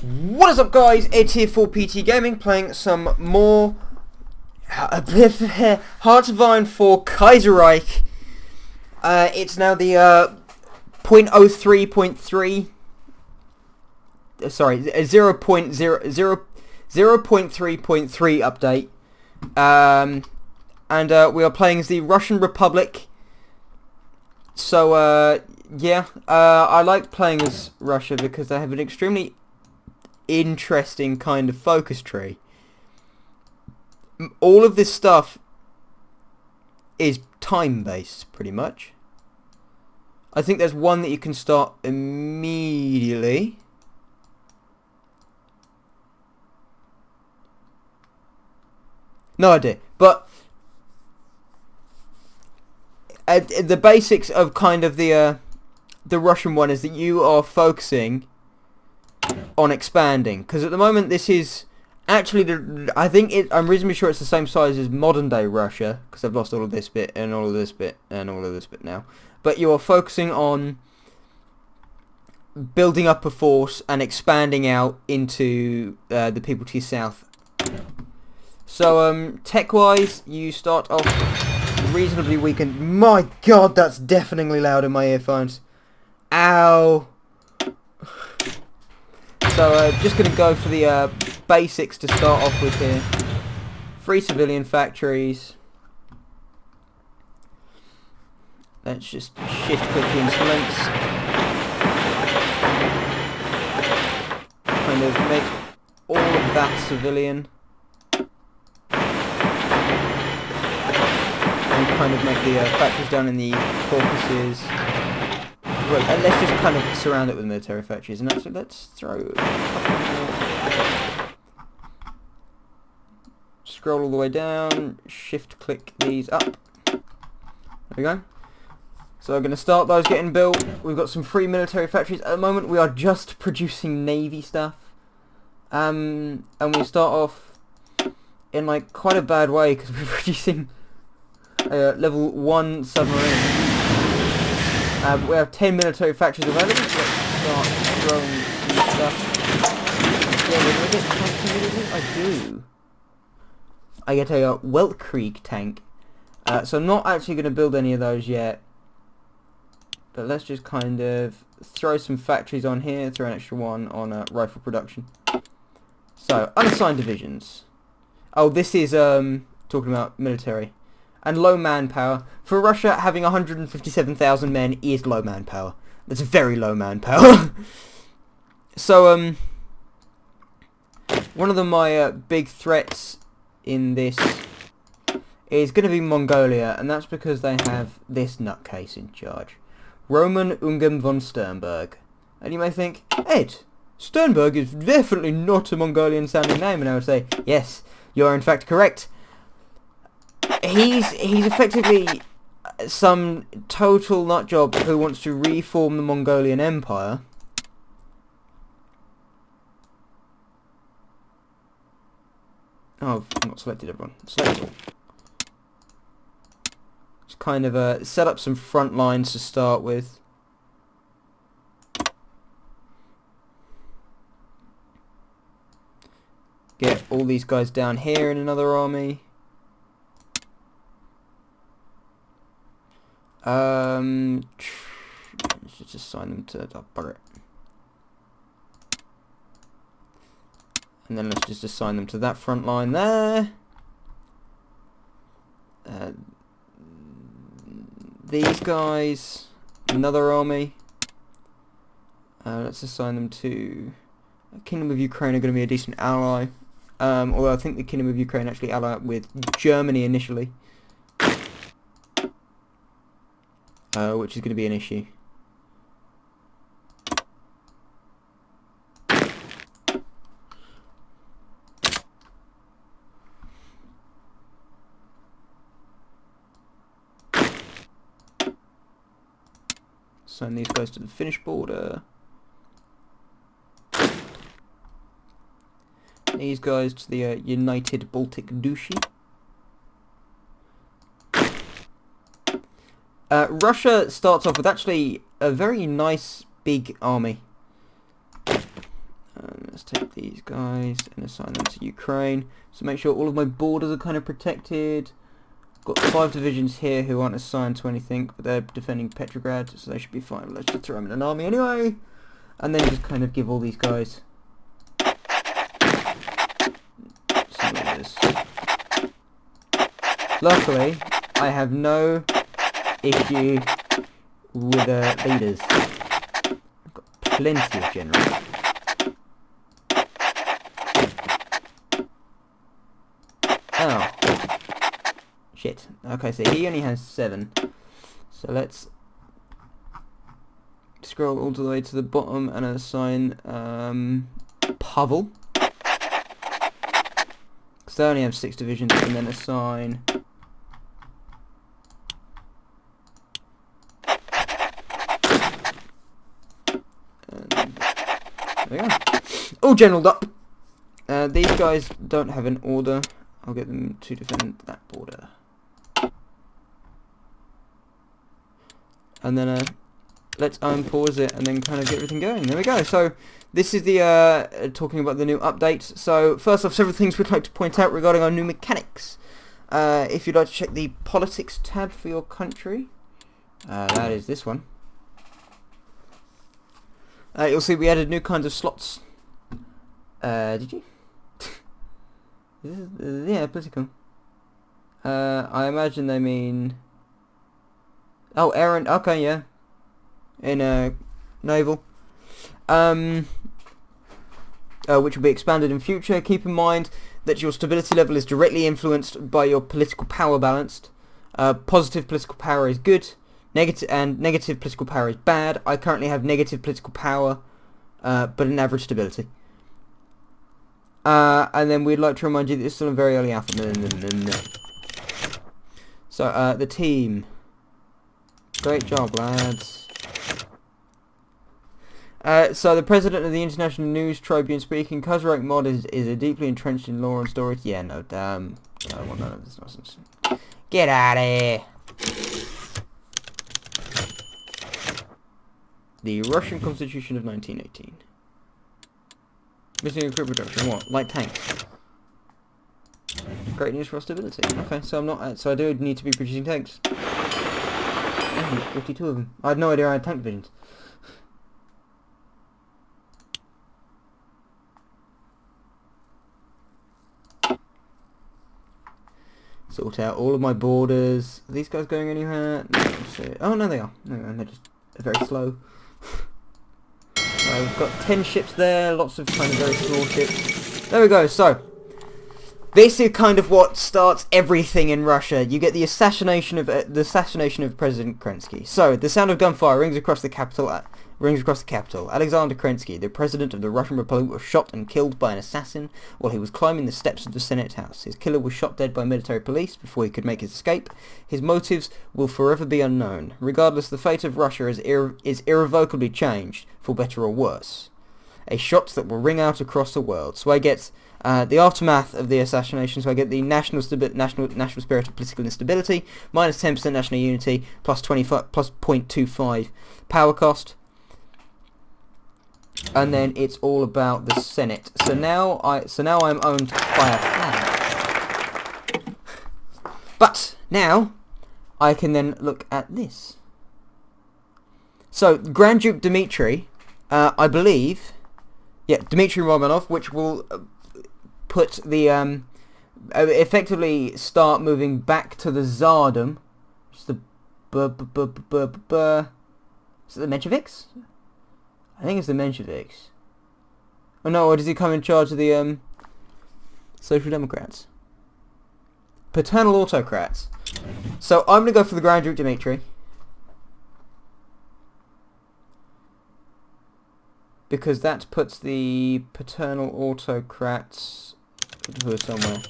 What is up, guys? It's here for PT Gaming, playing some more Hearts of Iron for Kaiserreich. It's now the 0.03.3, sorry, 0.3.3 update. And we are playing as the Russian Republic. So yeah, I like playing as Russia because they have an extremely interesting kind of focus tree. All of this stuff is time based, pretty much. I think there's one that you can start immediately. No idea, but the basics of kind of the Russian one is that you are focusing on expanding, because at the moment this is actually I'm reasonably sure it's the same size as modern day Russia, because I've lost all of this bit and all of this bit and all of this bit now. But you are focusing on building up a force and expanding out into the people to your south. So tech wise, you start off reasonably weakened. My god, that's deafeningly loud in my earphones. Ow. So just going to go for the basics to start off with here. 3 civilian factories. Let's just shift click the instruments. Kind of make all of that civilian. And kind of make the factories down in the Caucasus. Right, and let's just kind of surround it with military factories, and actually let's throw a couple more. Scroll all the way down, shift click these up. There we go. So we're going to start those getting built. We've got some free military factories. At the moment we are just producing navy stuff. And we start off in like quite a bad way, because we're producing a level 1 submarine. We have 10 military factories available, so let's start throwing some stuff. Yeah, we're going to get tanks immediately. I do. I get a Weltkrieg tank. So I'm not actually going to build any of those yet. But let's just kind of throw some factories on here, throw an extra one on rifle production. So, unassigned divisions. Oh, this is talking about military. And low manpower. For Russia, having 157,000 men is low manpower. That's very low manpower. So, one of my big threats in this is going to be Mongolia, and that's because they have this nutcase in charge. Roman Ungern von Sternberg. And you may think, Ed, Sternberg is definitely not a Mongolian sounding name, and I would say, yes, you are in fact correct. He's effectively some total nutjob who wants to reform the Mongolian Empire. Oh, I've not selected everyone. Select all. Just kind of set up some front lines to start with. Get all these guys down here in another army. Let's just assign them to bugger it. And then let's just assign them to that front line there. These guys, another army. Let's assign them to Kingdom of Ukraine are going to be a decent ally. Although I think the Kingdom of Ukraine actually ally with Germany initially. Which is going to be an issue. Send these guys to the Finnish border. These guys to the United Baltic Duchy. Russia starts off with actually a very nice big army. let's take these guys and assign them to Ukraine. So make sure all of my borders are kind of protected. Got 5 divisions here who aren't assigned to anything, but they're defending Petrograd, so they should be fine. Let's just throw them in an army anyway. And then just kind of give all these guys some of this. Luckily, I have no issue with leaders. I've got plenty of generals. Oh. Shit. Okay, so he only has 7. So let's scroll all the way to the bottom and assign Pavel. Because they only have 6 divisions, and then assign there we go. All generaled up. These guys don't have an order. I'll get them to defend that border. And then let's unpause it and then kind of get everything going. There we go. So this is the talking about the new update. So first off, several things we'd like to point out regarding our new mechanics. If you'd like to check the politics tab for your country, that is this one. You'll see we added new kinds of slots. Did you? Yeah, political. I imagine they mean... Oh, Aaron. Okay, yeah. In naval. Which will be expanded in future. Keep in mind that your stability level is directly influenced by your political power balance. Positive political power is good. Negative political power is bad. I currently have negative political power, but an average stability. And then we'd like to remind you that it's still a very early alpha. So, the team. Great job, lads. So the president of the International News Tribune speaking, Kaiserreich mod is deeply entrenched in law and stories. Yeah, no, damn. I don't want none of this nonsense. Get out of here. The Russian Constitution of 1918. Missing equipment production. What? Light tanks. Great news for our stability. Okay, so I'm not. So I do need to be producing tanks. 52 of them. I had no idea I had tank divisions. Sort out all of my borders. Are these guys going anywhere? No, oh no, they are. No, they're just very slow. We've got 10 ships there, lots of kind of very small ships. There we go. So this is kind of what starts everything in Russia. You get the assassination of President Kerensky. So the sound of gunfire rings across the capital. Alexander Kerensky, the president of the Russian Republic, was shot and killed by an assassin while he was climbing the steps of the Senate House. His killer was shot dead by military police before he could make his escape. His motives will forever be unknown. Regardless, the fate of Russia is irrevocably changed, for better or worse. A shot that will ring out across the world. So I get the aftermath of the assassination. So I get the national spirit of political instability, minus 10% national unity, plus 0.25 power cost. And then it's all about the Senate. So now I'm owned by a flag. But now I can then look at this. So Grand Duke Dmitry, I believe, yeah, Dmitry Romanov, which will put the effectively start moving back to the Tsardom. Which is the is it the Mensheviks? I think it's the Mensheviks. Oh no, or does he come in charge of the Social Democrats? Paternal autocrats. So I'm gonna go for the Grand Duke Dmitry. Because that puts the paternal autocrats who are somewhere.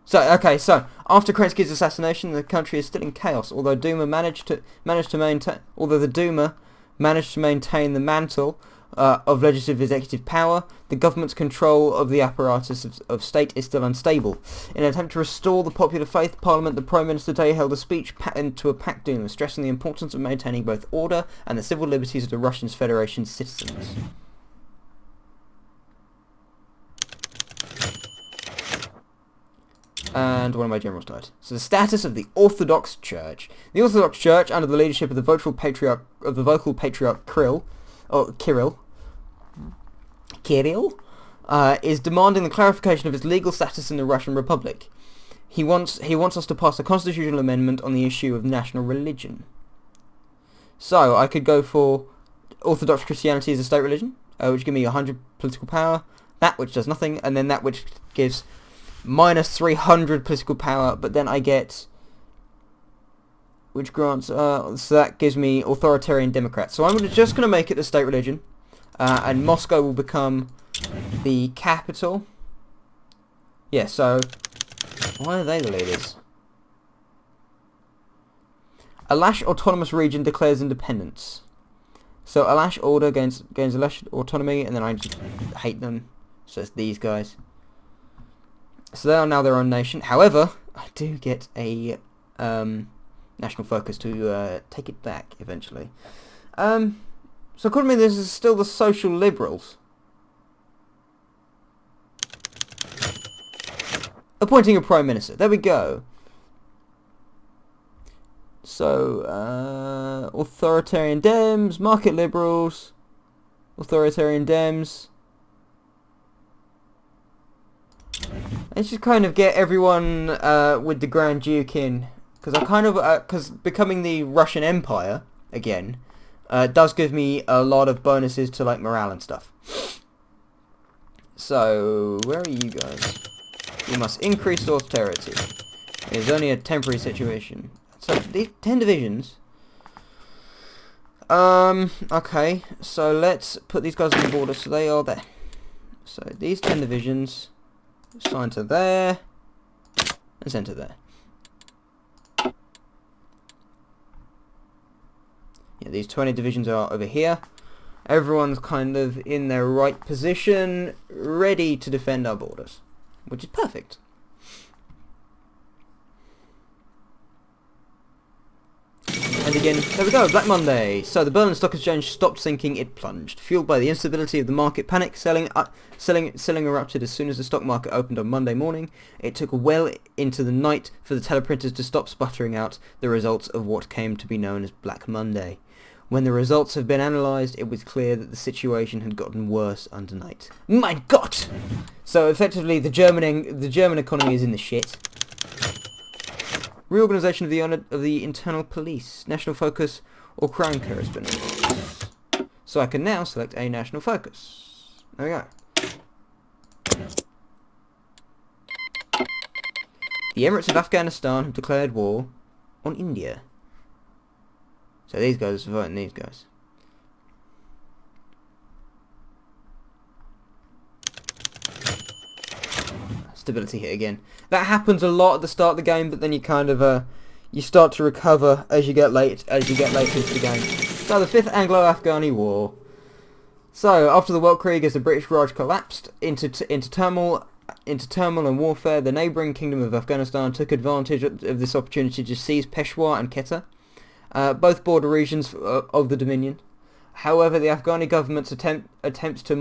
So okay, so after Kerensky's assassination, the country is still in chaos. Although the Duma managed to maintain the mantle of legislative executive power, the government's control of the apparatus of state is still unstable. In an attempt to restore the popular faith, Parliament, the Prime Minister today held a speech to a packed Duma, stressing the importance of maintaining both order and the civil liberties of the Russian Federation's citizens. And one of my generals died. So the status of the Orthodox Church. The Orthodox Church, under the leadership of the vocal patriarch Kirill, is demanding the clarification of its legal status in the Russian Republic. He wants us to pass a constitutional amendment on the issue of national religion. So I could go for Orthodox Christianity as a state religion, which give me 100 political power. That which does nothing, and then that which gives minus 300 political power, but then I get, which grants, so that gives me authoritarian democrats. So I'm just going to make it the state religion, and Moscow will become the capital. Yeah, so, why are they the leaders? Alash Autonomous Region declares independence. So Alash Order gains Alash autonomy, and then I just hate them, so it's these guys. So they are now their own nation. However, I do get a national focus to take it back eventually. So according to me, this is still the social liberals. Appointing a prime minister. There we go. So, authoritarian Dems, market liberals, authoritarian Dems. Let's just kind of get everyone with the Grand Duke in, because I kind of, because becoming the Russian Empire again does give me a lot of bonuses to like morale and stuff. So where are you guys? You must increase austerity. It is only a temporary situation. So these 10 divisions. Okay, so let's put these guys on the border so they are there. So these 10 divisions. Assign to there, and send to there. Yeah, these 20 divisions are over here. Everyone's kind of in their right position, ready to defend our borders, which is perfect. And again, there we go, Black Monday. So the Berlin Stock Exchange stopped sinking, it plunged. Fueled by the instability of the market panic, selling erupted as soon as the stock market opened on Monday morning. It took well into the night for the teleprinters to stop sputtering out the results of what came to be known as Black Monday. When the results have been analysed, it was clear that the situation had gotten worse undernight. My God! So effectively, the German economy is in the shit. Reorganisation of the internal police, national focus, or crown correspondence. So I can now select a national focus. There we go. The Emirates of Afghanistan have declared war on India. So these guys are voting these guys. Stability hit again. That happens a lot at the start of the game, but then you kind of you start to recover as you get later into the game. So the 5th Anglo-Afghani War. So after the Weltkrieg, as the British Raj collapsed into turmoil and warfare, the neighbouring kingdom of Afghanistan took advantage of this opportunity to seize Peshawar and Quetta, both border regions of the Dominion. However, the Afghani government's attempts to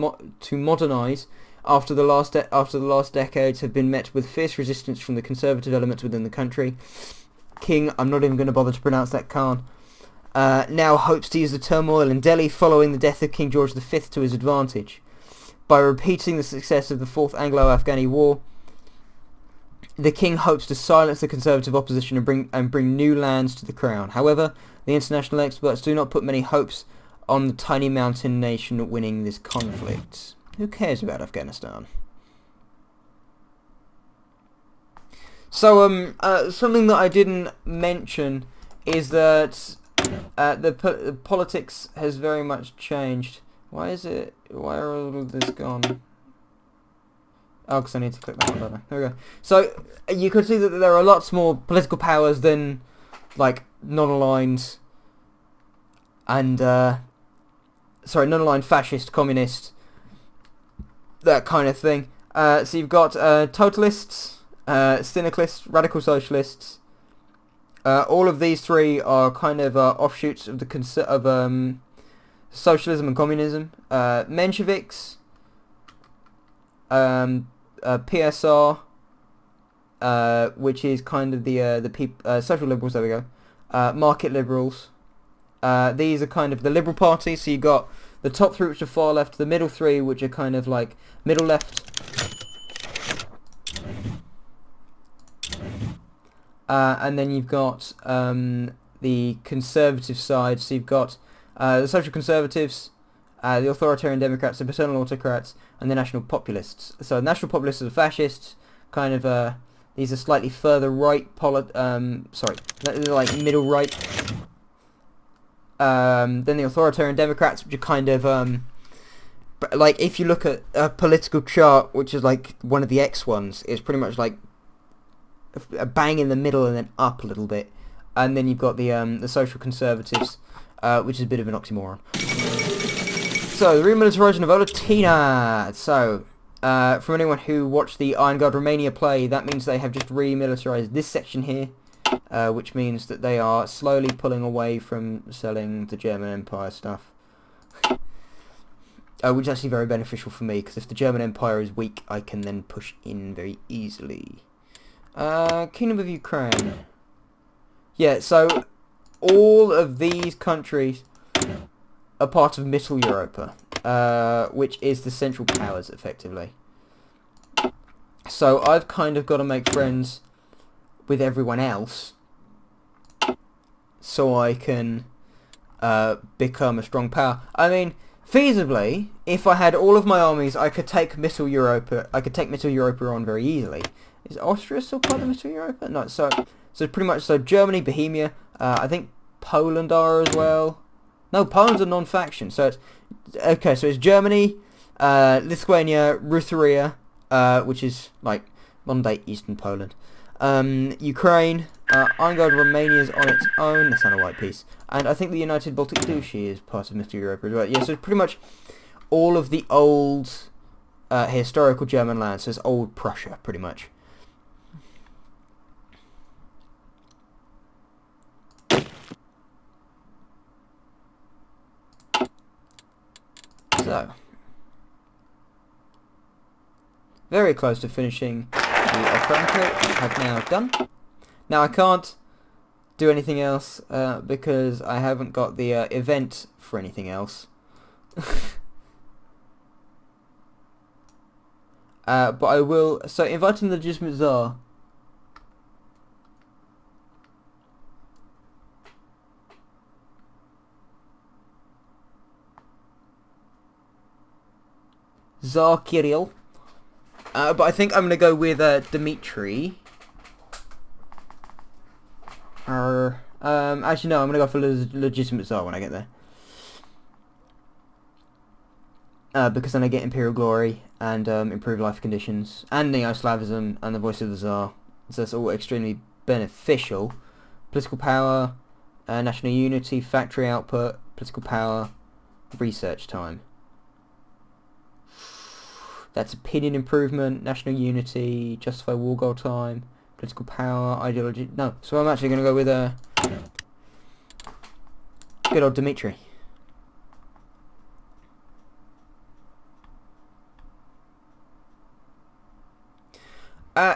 modernise after the last decades have been met with fierce resistance from the conservative elements within the country. King, I'm not even going to bother to pronounce that Khan, now hopes to use the turmoil in Delhi following the death of King George V to his advantage. By repeating the success of the 4th Anglo-Afghani War, the king hopes to silence the conservative opposition and bring new lands to the crown. However, the international experts do not put many hopes on the tiny mountain nation winning this conflict. Who cares about Afghanistan? So, something that I didn't mention is that the politics has very much changed. Why are all of this gone? Oh, because I need to click that one, don't I? There we go. So, you could see that there are lots more political powers than, like, non-aligned and sorry, non-aligned fascist, communist, that kind of thing. So you've got totalists, syndicalists, radical socialists. All of these three are kind of offshoots of the socialism and communism. Mensheviks, PSR, which is kind of the social liberals. There we go. Market liberals. These are kind of the liberal party. So you got the top three, which are far left. The middle three, which are kind of like middle left. And then you've got the conservative side. So you've got the social conservatives, the authoritarian democrats, the paternal autocrats, and the national populists. So national populists are the fascists. Kind of these are slightly further right. Sorry, they're like middle right. Then the authoritarian democrats, which are kind of like if you look at a political chart, which is like one of the X ones, it's pretty much like a bang in the middle and then up a little bit. And then you've got the social conservatives, which is a bit of an oxymoron. So the remilitarization of Olatina. So from anyone who watched the Iron Guard Romania play, that means they have just remilitarized this section here. Which means that they are slowly pulling away from selling the German Empire stuff. Which is actually very beneficial for me, because if the German Empire is weak, I can then push in very easily. Kingdom of Ukraine. Yeah, so all of these countries are part of Mittel Europa, which is the Central Powers, effectively. So I've kind of got to make friends with everyone else so I can become a strong power. I mean, feasibly, if I had all of my armies, I could take Mittel Europa. I could take Mittel Europa on very easily. Is Austria still part of Mittel Europa? No. So pretty much. So Germany, Bohemia. I think Poland are as well. No, Poland's a non-faction. So it's okay. So it's Germany, Lithuania, Rutheria, which is like modern-day Eastern Poland. Ukraine, Iron Guard Romania is on its own. That's not a white piece. And I think the United Baltic Duchy is part of Mittel Europa as well. Yeah, so pretty much all of the old historical German lands. So it's old Prussia, pretty much. So, very close to finishing the Otranto, which I have now done. Now I can't do anything else because I haven't got the event for anything else. But I will. So inviting the legitimate Tsar. Tsar Kirill. But I think I'm going to go with Dmitri. Actually no, I'm going to go for legitimate Tsar when I get there. Because then I get Imperial Glory and improved life conditions and Neo-Slavism and the voice of the Tsar. So that's all extremely beneficial. Political power, national unity, factory output, political power, research time. That's opinion improvement, national unity, justify war goal time, political power, ideology. No, so I'm actually going to go with good old Dmitri.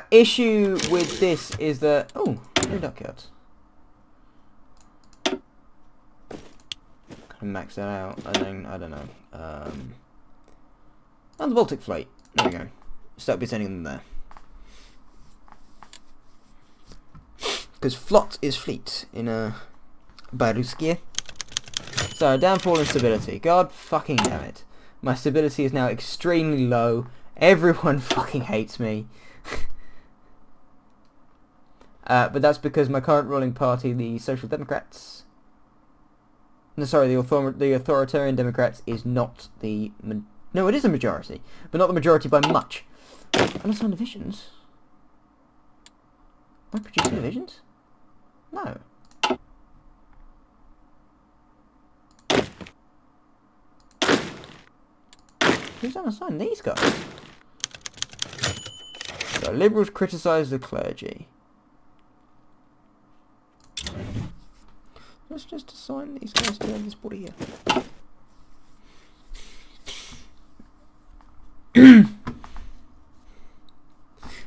Issue with this is that... Oh, 3 duck yards. Kind of max that out, and then, I don't know. And the Baltic Fleet. There we go. Start be sending them there. Because Flot is fleet in Baruskia. So, downfall in stability. God fucking damn it. My stability is now extremely low. Everyone fucking hates me. But that's because my current ruling party, the Social Democrats... No, sorry, the Authoritarian Democrats is not the... No, it is a majority, but not the majority by much. Unassigned divisions? Am I producing divisions? No. Who's unassigned? These guys. So liberals criticise the clergy. Let's just assign these guys to this body here.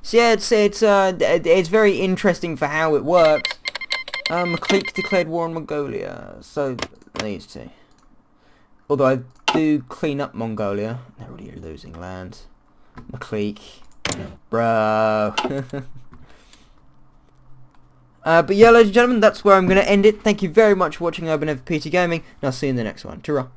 So yeah, it's very interesting for how it works. McLeek declared war on Mongolia, so these two. Although I do clean up Mongolia, they're already losing land. McLeek, bro. But yeah, ladies and gentlemen, that's where I'm going to end it. Thank you very much for watching Urban FPT Gaming, and I'll see you in the next one. Ta-ra.